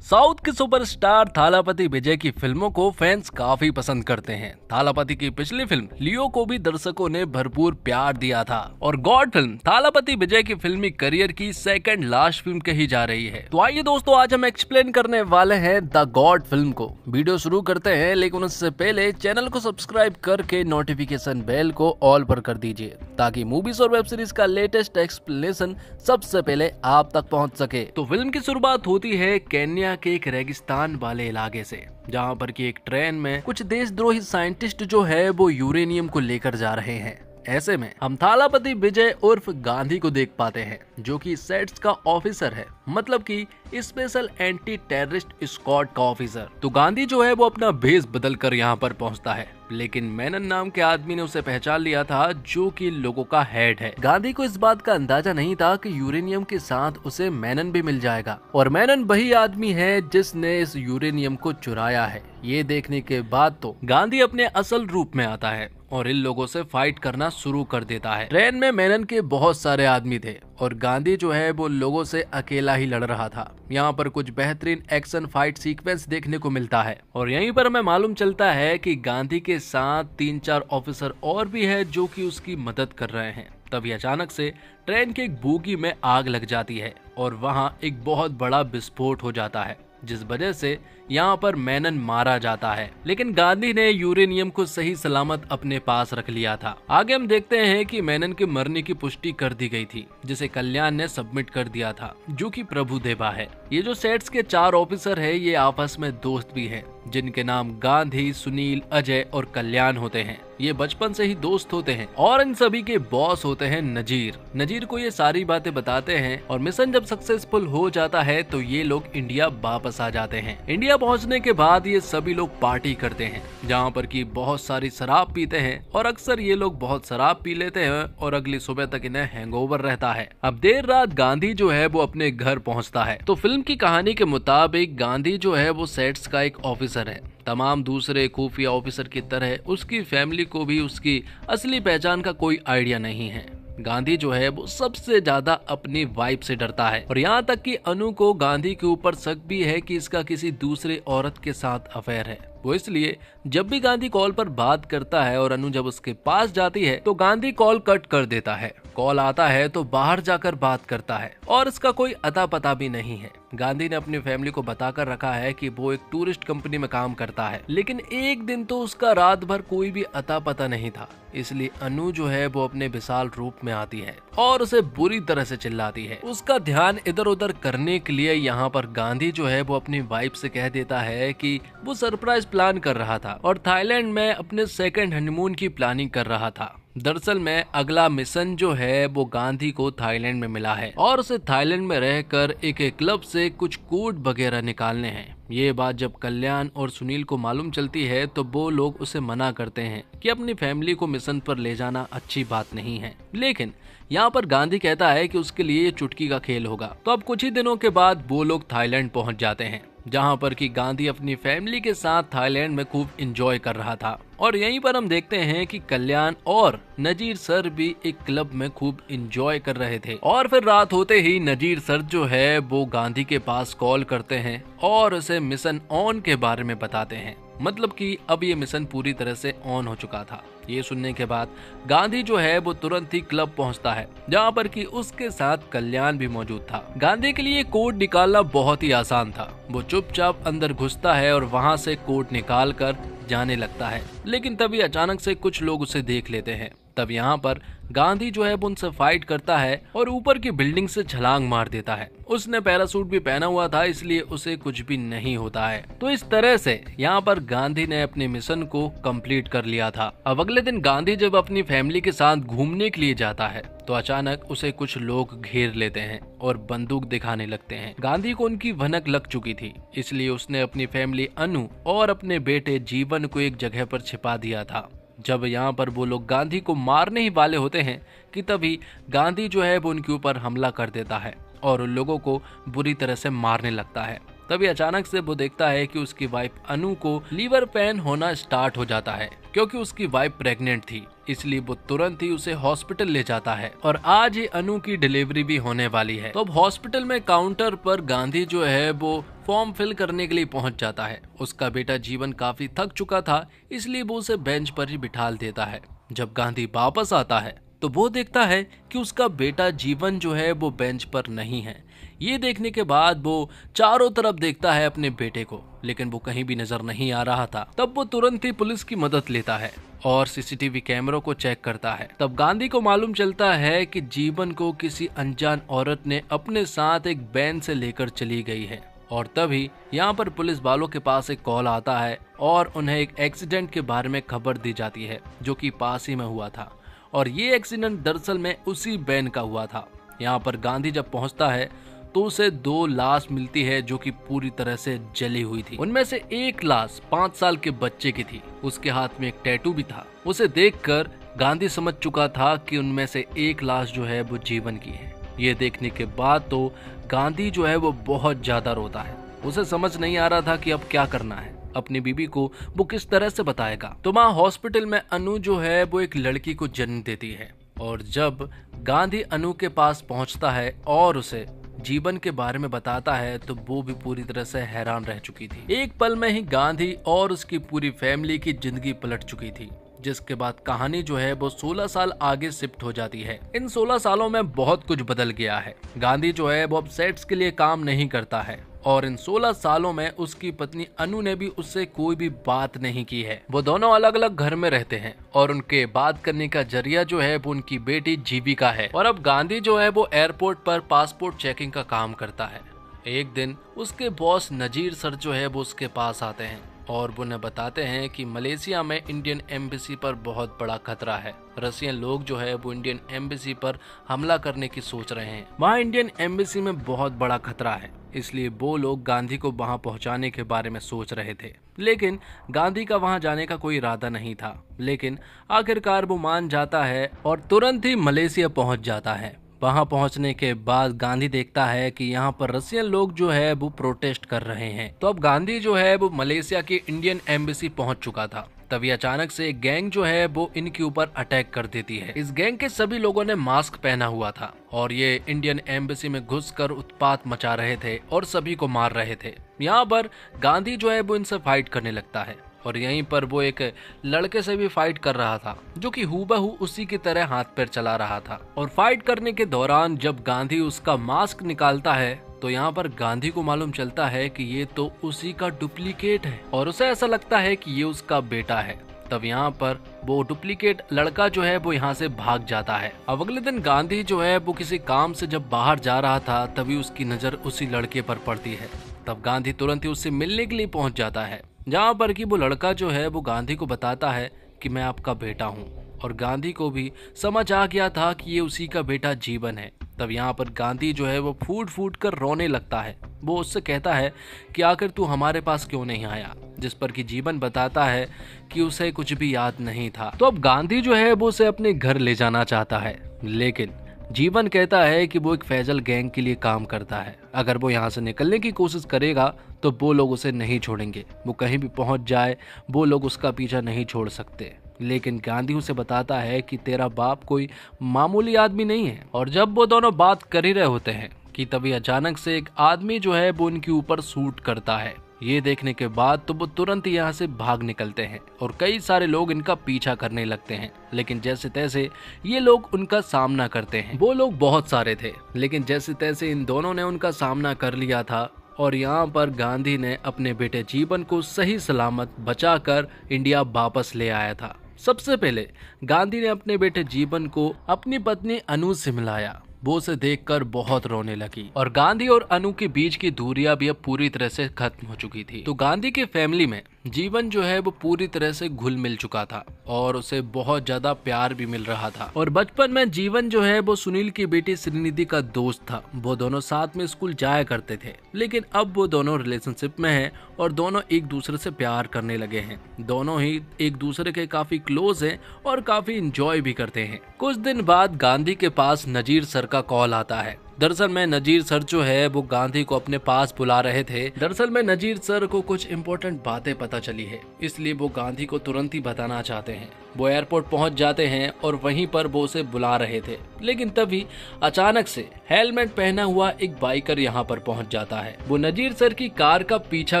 South के superstar Thalapathy विजय की फिल्मों को फैंस काफी पसंद करते हैं। थालापति की पिछली फिल्म लियो को भी दर्शकों ने भरपूर प्यार दिया था और गॉड फिल्म थालापति विजय की फिल्मी करियर की सेकंड लास्ट फिल्म कही जा रही है। तो आइए दोस्तों, आज हम एक्सप्लेन करने वाले हैं द गॉड फिल्म को। वीडियो शुरू करते हैं, लेकिन उससे पहले चैनल को सब्सक्राइब करके नोटिफिकेशन बेल को ऑल पर कर दीजिए ताकि मूवीज और वेब सीरीज का लेटेस्ट एक्सप्लेनेशन सबसे पहले आप तक पहुंच सके। तो फिल्म की शुरुआत होती है केन्या के एक रेगिस्तान वाले इलाके से, जहां पर की एक ट्रेन में कुछ देशद्रोही साइंटिस्ट जो है वो यूरेनियम को लेकर जा रहे हैं। ऐसे में हम थालापति विजय उर्फ गांधी को देख पाते हैं, जो कि सेट्स का ऑफिसर है, मतलब कि स्पेशल एंटी टेररिस्ट स्क्वाड का ऑफिसर। तो गांधी जो है वो अपना भेष बदल कर यहाँ पर पहुँचता है, लेकिन मेनन नाम के आदमी ने उसे पहचान लिया था, जो कि लोगों का हेड है। गांधी को इस बात का अंदाजा नहीं था कि यूरेनियम के साथ उसे मेनन भी मिल जाएगा, और मेनन वही आदमी है जिसने इस यूरेनियम को चुराया है। ये देखने के बाद तो गांधी अपने असल रूप में आता है और इन लोगों से फाइट करना शुरू कर देता है। ट्रेन में मेनन के बहुत सारे आदमी थे और गांधी जो है वो लोगों से अकेला ही लड़ रहा था। यहाँ पर कुछ बेहतरीन एक्शन फाइट सीक्वेंस देखने को मिलता है और यहीं पर हमें मालूम चलता है कि गांधी के साथ 3-4 ऑफिसर और भी है जो कि उसकी मदद कर रहे हैं। तभी अचानक से ट्रेन के एक बोगी में आग लग जाती है और वहाँ एक बहुत बड़ा विस्फोट हो जाता है, जिस वजह से यहाँ पर मेनन मारा जाता है। लेकिन गांधी ने यूरेनियम को सही सलामत अपने पास रख लिया था। आगे हम देखते हैं कि मेनन के मरने की पुष्टि कर दी गई थी, जिसे कल्याण ने सबमिट कर दिया था, जो कि प्रभुदेवा है। ये जो सेट्स के 4 ऑफिसर है, ये आपस में दोस्त भी हैं, जिनके नाम गांधी, सुनील, अजय और कल्याण होते हैं। ये बचपन से ही दोस्त होते हैं और इन सभी के बॉस होते हैं नजीर। नजीर को ये सारी बातें बताते हैं और मिशन जब सक्सेसफुल हो जाता है तो ये लोग इंडिया वापस आ जाते हैं। इंडिया पहुंचने के बाद ये सभी लोग पार्टी करते हैं, जहां पर की बहुत सारी शराब पीते हैं और अक्सर ये लोग बहुत शराब पी लेते हैं और अगली सुबह तक इन्हें हैंगओवर रहता है। अब देर रात गांधी जो है वो अपने घर पहुंचता है। तो फिल्म की कहानी के मुताबिक गांधी जो है वो सेट्स का एक ऑफिसर है। तमाम दूसरे खुफिया ऑफिसर की तरह उसकी फैमिली को भी उसकी असली पहचान का कोई आइडिया नहीं है। गांधी जो है वो सबसे ज्यादा अपनी वाइफ से डरता है और यहाँ तक कि अनु को गांधी के ऊपर शक भी है कि इसका किसी दूसरे औरत के साथ अफेयर है। वो इसलिए जब भी गांधी कॉल पर बात करता है और अनु जब उसके पास जाती है तो गांधी कॉल कट कर देता है। कॉल आता है तो बाहर जाकर बात करता है और इसका कोई अता पता भी नहीं है। गांधी ने अपनी फैमिली को बताकर रखा है कि वो एक टूरिस्ट कंपनी में काम करता है, लेकिन एक दिन तो उसका रात भर कोई भी अता पता नहीं था। इसलिए अनु जो है वो अपने विशाल रूप में आती है और उसे बुरी तरह से चिल्लाती है। उसका ध्यान इधर उधर करने के लिए यहाँ पर गांधी जो है वो अपनी वाइफ से कह देता है कि वो सरप्राइज प्लान कर रहा था और थाईलैंड में अपने सेकंड हनीमून की प्लानिंग कर रहा था। दरअसल में अगला मिशन जो है वो गांधी को थाईलैंड में मिला है और उसे थाईलैंड में रहकर एक क्लब से कुछ कोड वगैरह निकालने हैं। ये बात जब कल्याण और सुनील को मालूम चलती है तो वो लोग उसे मना करते हैं कि अपनी फैमिली को मिशन पर ले जाना अच्छी बात नहीं है। लेकिन यहाँ पर गांधी कहता है कि उसके लिए ये चुटकी का खेल होगा। तो अब कुछ ही दिनों के बाद वो लोग थाईलैंड पहुंच जाते हैं, जहां पर कि गांधी अपनी फैमिली के साथ थाईलैंड में खूब एंजॉय कर रहा था। और यहीं पर हम देखते हैं कि कल्याण और नजीर सर भी एक क्लब में खूब एंजॉय कर रहे थे। और फिर रात होते ही नजीर सर जो है वो गांधी के पास कॉल करते हैं और उसे मिशन ऑन के बारे में बताते हैं, मतलब कि अब ये मिशन पूरी तरह से ऑन हो चुका था। ये सुनने के बाद गांधी जो है वो तुरंत ही क्लब पहुंचता है, जहां पर कि उसके साथ कल्याण भी मौजूद था। गांधी के लिए कोड निकालना बहुत ही आसान था। वो चुपचाप अंदर घुसता है और वहां से कोड निकाल कर जाने लगता है, लेकिन तभी अचानक से कुछ लोग उसे देख लेते हैं। तब यहाँ पर गांधी जो है उनसे फाइट करता है और ऊपर की बिल्डिंग से छलांग मार देता है। उसने पैरासूट भी पहना हुआ था, इसलिए उसे कुछ भी नहीं होता है। तो इस तरह से यहाँ पर गांधी ने अपने मिशन को कंप्लीट कर लिया था। अब अगले दिन गांधी जब अपनी फैमिली के साथ घूमने के लिए जाता है तो अचानक उसे कुछ लोग घेर लेते हैं और बंदूक दिखाने लगते हैं। गांधी को उनकी भनक लग चुकी थी, इसलिए उसने अपनी फैमिली अनु और अपने बेटे जीवन को एक जगह पर छिपा दिया था। जब यहाँ पर वो लोग गांधी को मारने ही वाले होते हैं कि तभी गांधी जो है वो उनके ऊपर हमला कर देता है और उन लोगों को बुरी तरह से मारने लगता है। तभी अचानक से वो देखता है कि उसकी वाइफ अनु को लीवर पेन होना स्टार्ट हो जाता है। क्योंकि उसकी वाइफ प्रेग्नेंट थी, इसलिए वो तुरंत ही उसे हॉस्पिटल ले जाता है और आज ही अनु की डिलीवरी भी होने वाली है। तो अब हॉस्पिटल में काउंटर पर गांधी जो है वो फॉर्म फिल करने के लिए पहुंच जाता है। उसका बेटा जीवन काफी थक चुका था, इसलिए वो उसे बेंच पर ही बिठा देता है। जब गांधी वापस आता है तो वो देखता है कि उसका बेटा जीवन जो है वो बेंच पर नहीं है। ये देखने के बाद वो चारों तरफ देखता है अपने बेटे को, लेकिन वो कहीं भी नजर नहीं आ रहा था। तब वो तुरंत ही पुलिस की मदद लेता है और सीसीटीवी कैमरों को चेक करता है। तब गांधी को मालूम चलता है कि जीवन को किसी अनजान औरत ने अपने साथ एक वैन से लेकर चली गई है। और तभी यहाँ पर पुलिस वालों के पास एक कॉल आता है और उन्हें एक एक्सीडेंट के बारे में खबर दी जाती है जो कि पास ही में हुआ था। और ये एक्सीडेंट दरअसल में उसी वैन का हुआ था। यहाँ पर गांधी जब पहुंचता है तो उसे 2 लाश मिलती है जो कि पूरी तरह से जली हुई थी। उनमें से एक लाश 5 साल के बच्चे की थी। उसके हाथ में एक टैटू भी था। उसे देखकर गांधी समझ चुका था कि उनमें से एक लाश जो है वो जीवन की है। ये देखने के बाद तो गांधी जो है वो बहुत ज्यादा रोता है। उसे समझ नहीं आ रहा था कि अब क्या करना है, अपनी बीबी को वो किस तरह से बताएगा। तो वहाँ हॉस्पिटल में अनु जो है वो एक लड़की को जन्म देती है। और जब गांधी अनु के पास पहुंचता है और उसे जीवन के बारे में बताता है तो वो भी पूरी तरह से हैरान रह चुकी थी। एक पल में ही गांधी और उसकी पूरी फैमिली की जिंदगी पलट चुकी थी, जिसके बाद कहानी जो है वो 16 साल आगे शिफ्ट हो जाती है। इन 16 सालों में बहुत कुछ बदल गया है। गांधी जो है वो अब सेट्स के लिए काम नहीं करता है और इन 16 सालों में उसकी पत्नी अनु ने भी उससे कोई भी बात नहीं की है। वो दोनों अलग अलग घर में रहते हैं और उनके बात करने का जरिया जो है वो उनकी बेटी जीविका है। और अब गांधी जो है वो एयरपोर्ट पर पासपोर्ट चेकिंग का काम करता है। एक दिन उसके बॉस नजीर सर जो है वो उसके पास आते हैं और वो उन्हें बताते हैं कि मलेशिया में इंडियन एम्बेसी पर बहुत बड़ा खतरा है। रशियन लोग जो है वो इंडियन एम्बेसी पर हमला करने की सोच रहे हैं। वहाँ इंडियन एम्बेसी में बहुत बड़ा खतरा है, इसलिए वो लोग गांधी को वहाँ पहुँचाने के बारे में सोच रहे थे। लेकिन गांधी का वहाँ जाने का कोई इरादा नहीं था। लेकिन आखिरकार वो मान जाता है और तुरंत ही मलेशिया पहुँच जाता है। वहां पहुंचने के बाद गांधी देखता है कि यहाँ पर रशियन लोग जो है वो प्रोटेस्ट कर रहे हैं। तो अब गांधी जो है वो मलेशिया की इंडियन एम्बेसी पहुंच चुका था। तभी अचानक से एक गैंग जो है वो इनके ऊपर अटैक कर देती है। इस गैंग के सभी लोगों ने मास्क पहना हुआ था और ये इंडियन एम्बेसी में घुसकर उत्पात मचा रहे थे और सभी को मार रहे थे। यहाँ पर गांधी जो है वो इनसे फाइट करने लगता है और यहीं पर वो एक लड़के से भी फाइट कर रहा था जो कि हूबहू उसी की तरह हाथ पैर चला रहा था। और फाइट करने के दौरान जब गांधी उसका मास्क निकालता है तो यहाँ पर गांधी को मालूम चलता है कि ये तो उसी का डुप्लीकेट है और उसे ऐसा लगता है कि ये उसका बेटा है। तब यहाँ पर वो डुप्लीकेट लड़का जो है वो यहाँ से भाग जाता है। अब अगले दिन गांधी जो है वो किसी काम से जब बाहर जा रहा था तभी उसकी नजर उसी लड़के पर पड़ती है। तब गांधी तुरंत ही उससे मिलने के लिए पहुंच जाता है, जहाँ पर कि वो लड़का जो है वो गांधी को बताता है कि मैं आपका बेटा हूँ। और गांधी को भी समझ आ गया था कि ये उसी का बेटा जीवन है। तब यहाँ पर गांधी जो है वो फूट फूट कर रोने लगता है। वो उससे कहता है कि आखिर तू हमारे पास क्यों नहीं आया, जिस पर कि जीवन बताता है कि उसे कुछ भी याद नहीं था। तो अब गांधी जो है वो उसे अपने घर ले जाना चाहता है, लेकिन जीवन कहता है कि वो एक फैजल गैंग के लिए काम करता है। अगर वो यहाँ से निकलने की कोशिश करेगा तो वो लोग उसे नहीं छोड़ेंगे। वो कहीं भी पहुंच जाए वो लोग उसका पीछा नहीं छोड़ सकते। लेकिन गांधी उसे बताता है कि तेरा बाप कोई मामूली आदमी नहीं है। और जब वो दोनों बात कर ही रहे होते हैं कि तभी अचानक से एक आदमी जो है वो उनके ऊपर शूट करता है। ये देखने के बाद तो वो तुरंत यहाँ से भाग निकलते हैं और कई सारे लोग इनका पीछा करने लगते हैं। लेकिन जैसे तैसे ये लोग उनका सामना करते हैं। वो लोग बहुत सारे थे, लेकिन जैसे तैसे इन दोनों ने उनका सामना कर लिया था। और यहाँ पर गांधी ने अपने बेटे जीवन को सही सलामत बचाकर इंडिया वापस ले आया था। सबसे पहले गांधी ने अपने बेटे जीवन को अपनी पत्नी अनु से मिलाया। वो उसे देखकर बहुत रोने लगी और गांधी और अनु के बीच की दूरियां भी अब पूरी तरह से खत्म हो चुकी थी। तो गांधी की फैमिली में जीवन जो है वो पूरी तरह से घुल मिल चुका था और उसे बहुत ज्यादा प्यार भी मिल रहा था। और बचपन में जीवन जो है वो सुनील की बेटी श्रीनिधि का दोस्त था। वो दोनों साथ में स्कूल जाया करते थे, लेकिन अब वो दोनों रिलेशनशिप में हैं और दोनों एक दूसरे से प्यार करने लगे हैं। दोनों ही एक दूसरे के काफी क्लोज हैं और काफी इंजॉय भी करते हैं। कुछ दिन बाद गांधी के पास नजीर सर का कॉल आता है। दरअसल में नजीर सर जो है वो गांधी को अपने पास बुला रहे थे। दरअसल में नजीर सर को कुछ इम्पोर्टेंट बातें पता चली है, इसलिए वो गांधी को तुरंत ही बताना चाहते हैं। वो एयरपोर्ट पहुंच जाते हैं और वहीं पर वो उसे बुला रहे थे, लेकिन तभी अचानक से हेलमेट पहना हुआ एक बाइकर यहाँ पर पहुंच जाता है। वो नजीर सर की कार का पीछा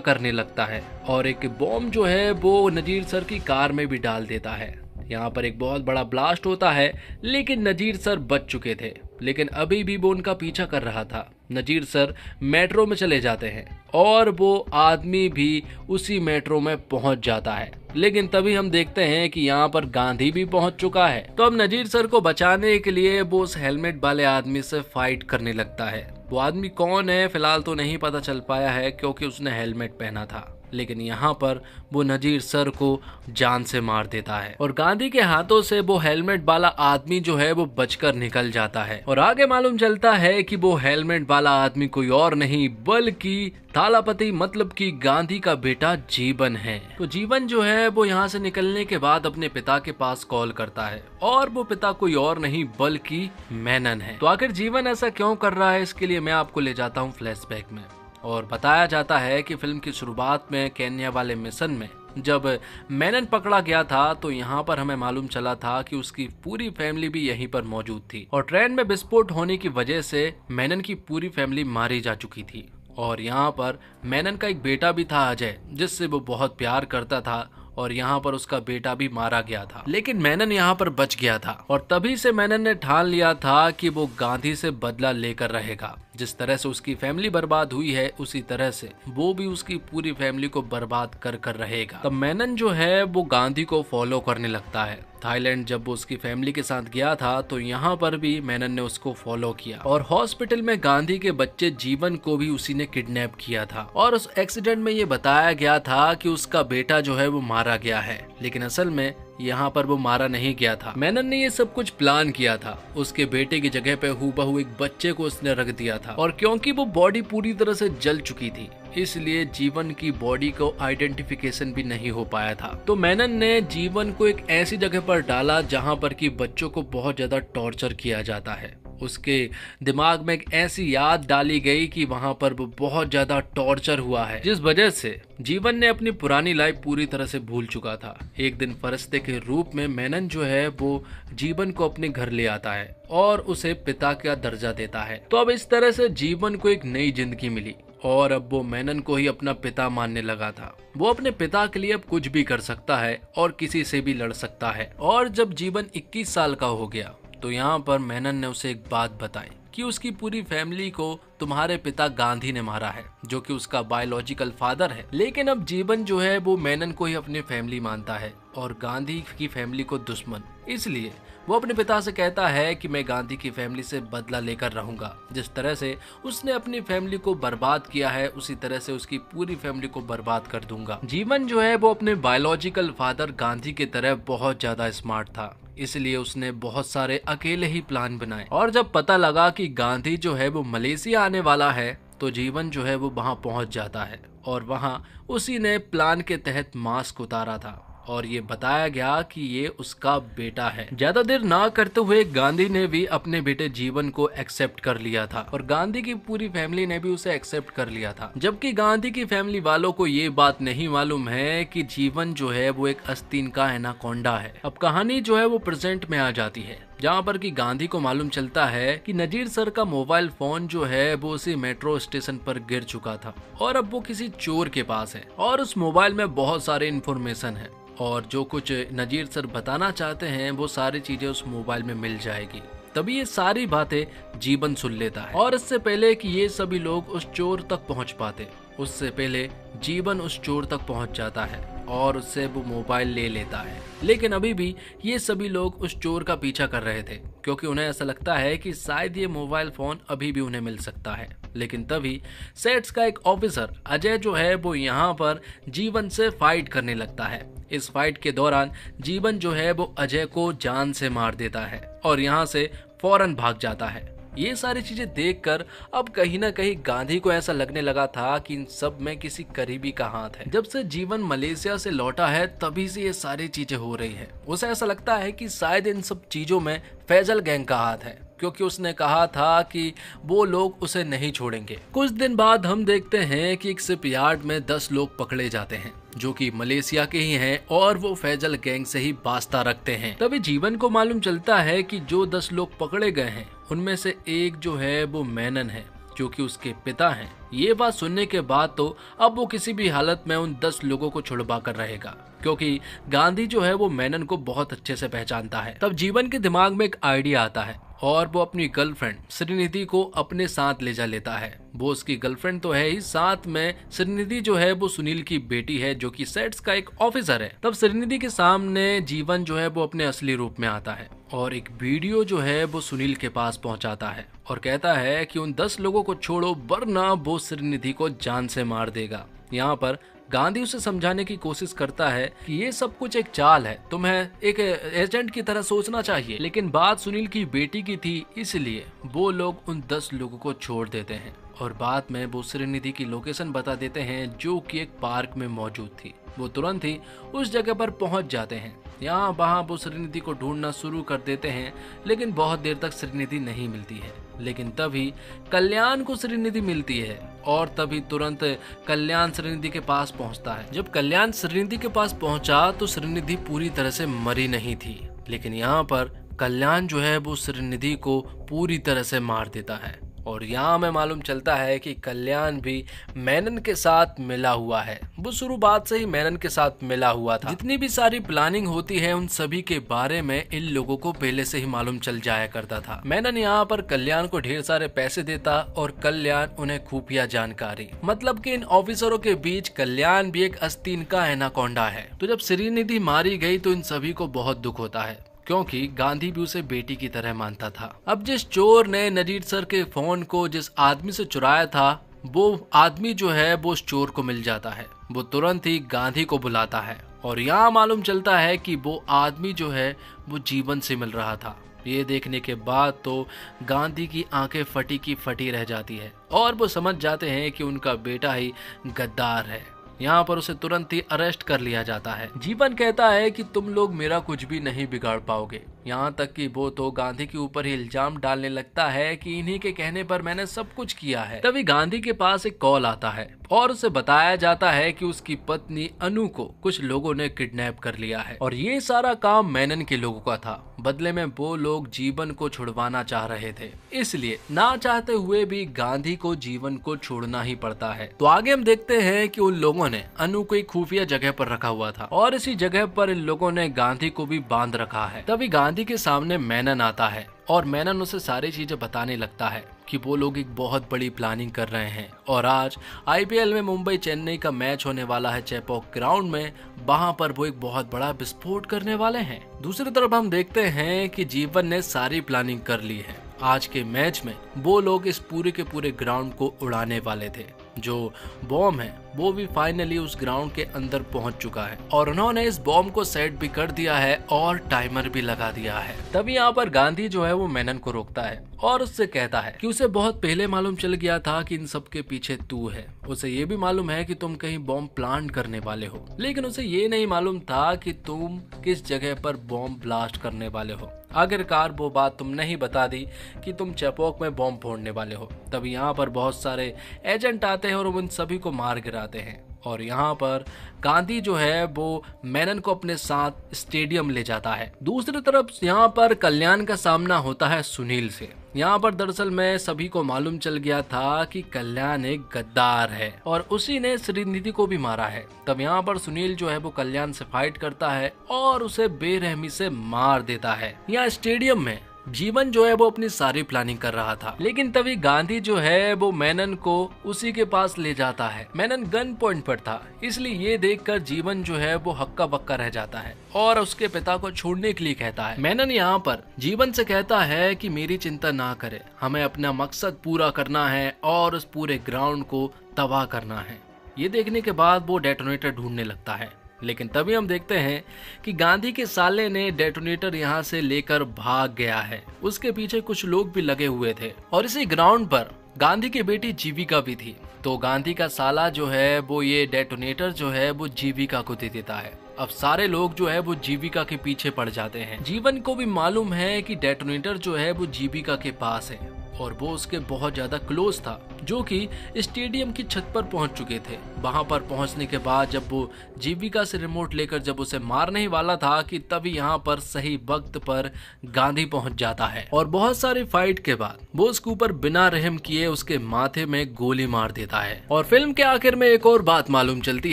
करने लगता है और एक बॉम्ब जो है वो नजीर सर की कार में भी डाल देता है। यहाँ पर एक बहुत बड़ा ब्लास्ट होता है, लेकिन नजीर सर बच चुके थे, लेकिन अभी भी वो उनका पीछा कर रहा था। नजीर सर मेट्रो में चले जाते हैं और वो आदमी भी उसी मेट्रो में पहुंच जाता है, लेकिन तभी हम देखते हैं कि यहाँ पर गांधी भी पहुंच चुका है। तो अब नजीर सर को बचाने के लिए वो उस हेलमेट वाले आदमी से फाइट करने लगता है। वो आदमी कौन है फिलहाल तो नहीं पता चल पाया है, क्योंकि उसने हेलमेट पहना था, लेकिन यहाँ पर वो नजीर सर को जान से मार देता है और गांधी के हाथों से वो हेलमेट वाला आदमी जो है वो बचकर निकल जाता है। और आगे मालूम चलता है कि वो हेलमेट वाला आदमी कोई और नहीं बल्कि थालापति मतलब कि गांधी का बेटा जीवन है। तो जीवन जो है वो यहाँ से निकलने के बाद अपने पिता के पास कॉल करता है और वो पिता कोई और नहीं बल्कि मेनन है। तो आखिर जीवन ऐसा क्यों कर रहा है, इसके लिए मैं आपको ले जाता हूँ फ्लैशबैक में। और बताया जाता है कि फिल्म की शुरुआत में केन्या वाले मिशन में जब मेनन पकड़ा गया था तो यहाँ पर हमें मालूम चला था कि उसकी पूरी फैमिली भी यहीं पर मौजूद थी और ट्रेन में विस्फोट होने की वजह से मेनन की पूरी फैमिली मारी जा चुकी थी। और यहाँ पर मेनन का एक बेटा भी था अजय, जिससे वो बहुत प्यार करता था और यहाँ पर उसका बेटा भी मारा गया था, लेकिन मेनन यहाँ पर बच गया था। और तभी से मेनन ने ठान लिया था कि वो गांधी से बदला लेकर रहेगा। जिस तरह से उसकी फैमिली बर्बाद हुई है उसी तरह से वो भी उसकी पूरी फैमिली को बर्बाद कर कर रहेगा। तब मेनन जो है वो गांधी को फॉलो करने लगता है। थाईलैंड जब वो उसकी फैमिली के साथ गया था तो यहाँ पर भी मेनन ने उसको फॉलो किया और हॉस्पिटल में गांधी के बच्चे जीवन को भी उसी ने किडनैप किया था। और उस एक्सीडेंट में ये बताया गया था कि उसका बेटा जो है वो मारा गया है, लेकिन असल में यहाँ पर वो मारा नहीं गया था। मेनन ने ये सब कुछ प्लान किया था। उसके बेटे की जगह पे हूबहू एक बच्चे को उसने रख दिया था और क्योंकि वो बॉडी पूरी तरह से जल चुकी थी इसलिए जीवन की बॉडी को आइडेंटिफिकेशन भी नहीं हो पाया था। तो मेनन ने जीवन को एक ऐसी जगह पर डाला जहाँ पर कि बच्चों को बहुत ज्यादा टॉर्चर किया जाता है। उसके दिमाग में एक ऐसी याद डाली गई कि वहां पर वो बहुत ज्यादा टॉर्चर हुआ है, जिस वजह से जीवन ने अपनी पुरानी लाइफ पूरी तरह से भूल चुका था। एक दिन फरिश्ते के रूप में मेनन जो है वो जीवन को अपने घर ले आता है और उसे पिता का दर्जा देता है। तो अब इस तरह से जीवन को एक नई जिंदगी मिली और अब वो मेनन को ही अपना पिता मानने लगा था। वो अपने पिता के लिए अब कुछ भी कर सकता है और किसी से भी लड़ सकता है। और जब जीवन 21 साल का हो गया तो यहाँ पर मेनन ने उसे एक बात बताई कि उसकी पूरी फैमिली को तुम्हारे पिता गांधी ने मारा है, जो कि उसका बायोलॉजिकल फादर है। लेकिन अब जीवन जो है वो मेनन को ही अपनी फैमिली मानता है और गांधी की फैमिली को दुश्मन। इसलिए वो अपने पिता से कहता है कि मैं गांधी की फैमिली से बदला लेकर रहूंगा। जिस तरह से उसने अपनी फैमिली को बर्बाद किया है उसी तरह से उसकी पूरी फैमिली को बर्बाद कर दूंगा। जीवन जो है वो अपने बायोलॉजिकल फादर गांधी की तरह बहुत ज्यादा स्मार्ट था, इसलिए उसने बहुत सारे अकेले ही प्लान बनाए। और जब पता लगा कि गांधी जो है वो मलेशिया आने वाला है तो जीवन जो है वो वहां पहुंच जाता है और वहां उसी ने प्लान के तहत मास्क उतारा था और ये बताया गया कि ये उसका बेटा है। ज्यादा देर ना करते हुए गांधी ने भी अपने बेटे जीवन को एक्सेप्ट कर लिया था और गांधी की पूरी फैमिली ने भी उसे एक्सेप्ट कर लिया था, जबकि गांधी की फैमिली वालों को ये बात नहीं मालूम है कि जीवन जो है वो एक आस्तीन का एनाकोंडा है। अब कहानी जो है वो प्रेजेंट में आ जाती है, जहाँ पर कि गांधी को मालूम चलता है कि नजीर सर का मोबाइल फोन जो है वो उसी मेट्रो स्टेशन पर गिर चुका था और अब वो किसी चोर के पास है और उस मोबाइल में बहुत सारे इन्फॉर्मेशन है और जो कुछ नजीर सर बताना चाहते हैं वो सारी चीजें उस मोबाइल में मिल जाएगी। तभी ये सारी बातें जीवन सुन लेता है और इससे पहले कि ये सभी लोग उस चोर तक पहुंच पाते उससे पहले जीवन उस चोर तक पहुंच जाता है और उससे वो मोबाइल ले लेता है। लेकिन अभी भी ये सभी लोग उस चोर का पीछा कर रहे थे क्योंकि उन्हें ऐसा लगता है कि शायद ये मोबाइल फोन अभी भी उन्हें मिल सकता है। लेकिन तभी सेट्स का एक ऑफिसर अजय जो है वो यहाँ पर जीवन से फाइट करने लगता है। इस फाइट के दौरान जीवन जो है वो अजय को जान से मार देता है और यहाँ से फौरन भाग जाता है। ये सारी चीजें देखकर अब कहीं ना कहीं गांधी को ऐसा लगने लगा था कि इन सब में किसी करीबी का हाथ है। जब से जीवन मलेशिया से लौटा है तभी से ये सारी चीजें हो रही है। उसे ऐसा लगता है कि शायद इन सब चीजों में फैजल गैंग का हाथ है, क्योंकि उसने कहा था कि वो लोग उसे नहीं छोड़ेंगे। कुछ दिन बाद हम देखते हैं कि एक शिप यार्ड में 10 लोग पकड़े जाते हैं जो कि मलेशिया के ही हैं और वो फैजल गैंग से ही वास्ता रखते हैं। तभी जीवन को मालूम चलता है कि जो 10 लोग पकड़े गए हैं उनमें से एक जो है वो मेनन है, जो कि उसके पिता हैं। ये बात सुनने के बाद तो अब वो किसी भी हालत में उन 10 लोगों को छुड़वा कर रहेगा, क्योंकि गांधी जो है वो मेनन को बहुत अच्छे से पहचानता है। तब जीवन के दिमाग में एक आइडिया आता है और वो अपनी गर्लफ्रेंड श्रीनिधि को अपने साथ ले जा लेता है। वो उसकी गर्लफ्रेंड तो है ही, साथ में श्रीनिधि जो है वो सुनील की बेटी है, जो कि सेट्स का एक ऑफिसर है। तब श्रीनिधि के सामने जीवन जो है वो अपने असली रूप में आता है और एक वीडियो जो है वो सुनील के पास पहुंचाता है और कहता है कि उन 10 लोगों को छोड़ो वरना वो श्रीनिधि को जान से मार देगा। यहाँ पर गांधी उसे समझाने की कोशिश करता है कि ये सब कुछ एक चाल है, तुम्हें एक एजेंट की तरह सोचना चाहिए। लेकिन बात सुनील की बेटी की थी, इसलिए वो लोग उन 10 लोगों को छोड़ देते हैं और बाद में वो श्रीनिधि की लोकेशन बता देते हैं जो कि एक पार्क में मौजूद थी। वो तुरंत ही उस जगह पर पहुंच जाते हैं। यहाँ वहाँ वो श्रीनिधि को ढूंढना शुरू कर देते हैं, लेकिन बहुत देर तक श्रीनिधि नहीं मिलती है। लेकिन तभी कल्याण को श्रीनिधि मिलती है और तभी तुरंत कल्याण श्रीनिधि के पास पहुंचता है। जब कल्याण श्रीनिधि के पास पहुंचा तो श्रीनिधि पूरी तरह से मरी नहीं थी, लेकिन यहाँ पर कल्याण जो है वो श्रीनिधि को पूरी तरह से मार देता है। और यहाँ हमें मालूम चलता है कि कल्याण भी मेनन के साथ मिला हुआ है। वो शुरुआत से ही मेनन के साथ मिला हुआ था। जितनी भी सारी प्लानिंग होती है उन सभी के बारे में इन लोगों को पहले से ही मालूम चल जाया करता था। मेनन यहाँ पर कल्याण को ढेर सारे पैसे देता और कल्याण उन्हें खुफिया जानकारी, मतलब कि इन ऑफिसरों के बीच कल्याण भी एक आस्तीन का एनाकोंडा है। तो जब श्रीनिधि मारी गई तो इन सभी को बहुत दुख होता है, क्योंकि गांधी भी उसे बेटी की तरह मानता था। अब जिस चोर ने नजीर सर के फोन को जिस आदमी से चुराया था वो आदमी जो है वो उस चोर को मिल जाता है। वो तुरंत ही गांधी को बुलाता है और यहाँ मालूम चलता है कि वो आदमी जो है वो जीवन से मिल रहा था। ये देखने के बाद तो गांधी की आंखें फटी की फटी रह जाती है और वो समझ जाते हैं कि उनका बेटा ही गद्दार है। यहाँ पर उसे तुरंत ही अरेस्ट कर लिया जाता है। जीवन कहता है कि तुम लोग मेरा कुछ भी नहीं बिगाड़ पाओगे। यहाँ तक कि वो तो गांधी के ऊपर ही इल्जाम डालने लगता है कि इन्हीं के कहने पर मैंने सब कुछ किया है। तभी गांधी के पास एक कॉल आता है और उसे बताया जाता है कि उसकी पत्नी अनु को कुछ लोगों ने किडनैप कर लिया है और ये सारा काम मेनन के लोगों का था। बदले में वो लोग जीवन को छुड़वाना चाह रहे थे, इसलिए ना चाहते हुए भी गांधी को जीवन को छोड़ना ही पड़ता है। तो आगे हम देखते हैं कि उन लोगों ने अनु को एक खुफिया जगह पर रखा हुआ था और इसी जगह पर इन लोगों ने गांधी को भी बांध रखा है। तभी गांधी के सामने मेनन आता है और मेनन उसे सारी चीजें बताने लगता है कि वो लोग एक बहुत बड़ी प्लानिंग कर रहे हैं और आज आईपीएल में मुंबई चेन्नई का मैच होने वाला है चेपॉक ग्राउंड में, वहां पर वो एक बहुत बड़ा विस्फोट करने वाले हैं। दूसरी तरफ हम देखते हैं कि जीवन ने सारी प्लानिंग कर ली है। आज के मैच में वो लोग इस पूरे के पूरे ग्राउंड को उड़ाने वाले थे। जो बॉम्ब है वो भी फाइनली उस ग्राउंड के अंदर पहुंच चुका है और उन्होंने इस बॉम्ब को सेट भी कर दिया है और टाइमर भी लगा दिया है। तभी यहाँ पर गांधी जो है वो मेनन को रोकता है और उससे कहता है कि उसे बहुत पहले मालूम चल गया था कि इन सब के पीछे तू है। उसे ये भी मालूम है कि तुम कहीं बॉम्ब प्लांट करने वाले हो, लेकिन उसे ये नहीं मालूम था कि तुम किस जगह पर बॉम्ब ब्लास्ट करने वाले हो। आखिरकार वो बात तुमने ही बता दी कि तुम चेपॉक में बॉम्ब फोड़ने वाले हो। तभी यहाँ पर बहुत सारे एजेंट आते हैं और उन सभी को मार गिराते हैं और यहाँ पर गांधी जो है वो मेनन को अपने साथ स्टेडियम ले जाता है। दूसरी तरफ यहाँ पर कल्याण का सामना होता है सुनील से। यहाँ पर दरअसल में सभी को मालूम चल गया था कि कल्याण एक गद्दार है और उसी ने श्रीनिधि को भी मारा है। तब यहाँ पर सुनील जो है वो कल्याण से फाइट करता है और उसे बेरहमी से मार देता है। यहाँ स्टेडियम में जीवन जो है वो अपनी सारी प्लानिंग कर रहा था, लेकिन तभी गांधी जो है वो मेनन को उसी के पास ले जाता है। मेनन गन पॉइंट पर था, इसलिए ये देखकर जीवन जो है वो हक्का बक्का रह जाता है और उसके पिता को छोड़ने के लिए कहता है। मेनन यहाँ पर जीवन से कहता है कि मेरी चिंता ना करे, हमें अपना मकसद पूरा करना है और उस पूरे ग्राउंड को तबाह करना है। ये देखने के बाद वो डेटोनेटर ढूंढने लगता है लेकिन तभी हम देखते हैं कि गांधी के साले ने डेटोनेटर यहाँ से लेकर भाग गया है। उसके पीछे कुछ लोग भी लगे हुए थे और इसी ग्राउंड पर गांधी की बेटी जीविका भी थी। तो गांधी का साला जो है वो ये डेटोनेटर जो है वो जीविका को दे देता है। अब सारे लोग जो है वो जीविका के पीछे पड़ जाते हैं। जीवन को भी मालूम है कि डेटोनेटर जो है वो जीविका के पास है और वो उसके बहुत ज्यादा क्लोज था, जो कि स्टेडियम की छत पर पहुंच चुके थे। वहां पर पहुंचने के बाद जब वो जीविका से रिमोट लेकर जब उसे मारने ही वाला था कि तभी यहाँ पर सही वक्त पर गांधी पहुंच जाता है और बहुत सारी फाइट के बाद वो उसके ऊपर बिना रहम किए उसके माथे में गोली मार देता है। और फिल्म के आखिर में एक और बात मालूम चलती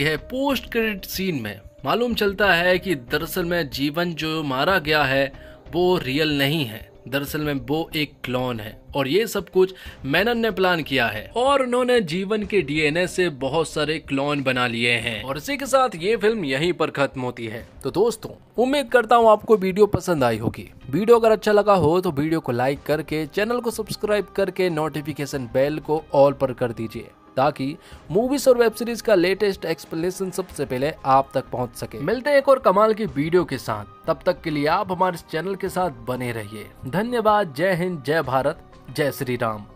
है। पोस्ट क्रेडिट सीन में मालूम चलता है कि दरअसल में जीवन जो मारा गया है वो रियल नहीं है, दरअसल में वो एक क्लोन है और ये सब कुछ मेनन ने प्लान किया है और उन्होंने जीवन के डीएनए से बहुत सारे क्लोन बना लिए हैं। और इसी के साथ ये फिल्म यहीं पर खत्म होती है। तो दोस्तों, उम्मीद करता हूँ आपको वीडियो पसंद आई होगी। वीडियो अगर अच्छा लगा हो तो वीडियो को लाइक करके चैनल को सब्सक्राइब करके नोटिफिकेशन बेल को ऑल पर कर दीजिए ताकि मूवीज और वेब सीरीज का लेटेस्ट एक्सप्लेनेशन सबसे पहले आप तक पहुंच सके। मिलते हैं एक और कमाल की वीडियो के साथ, तब तक के लिए आप हमारे चैनल के साथ बने रहिए। धन्यवाद। जय हिंद, जय भारत, जय श्री राम।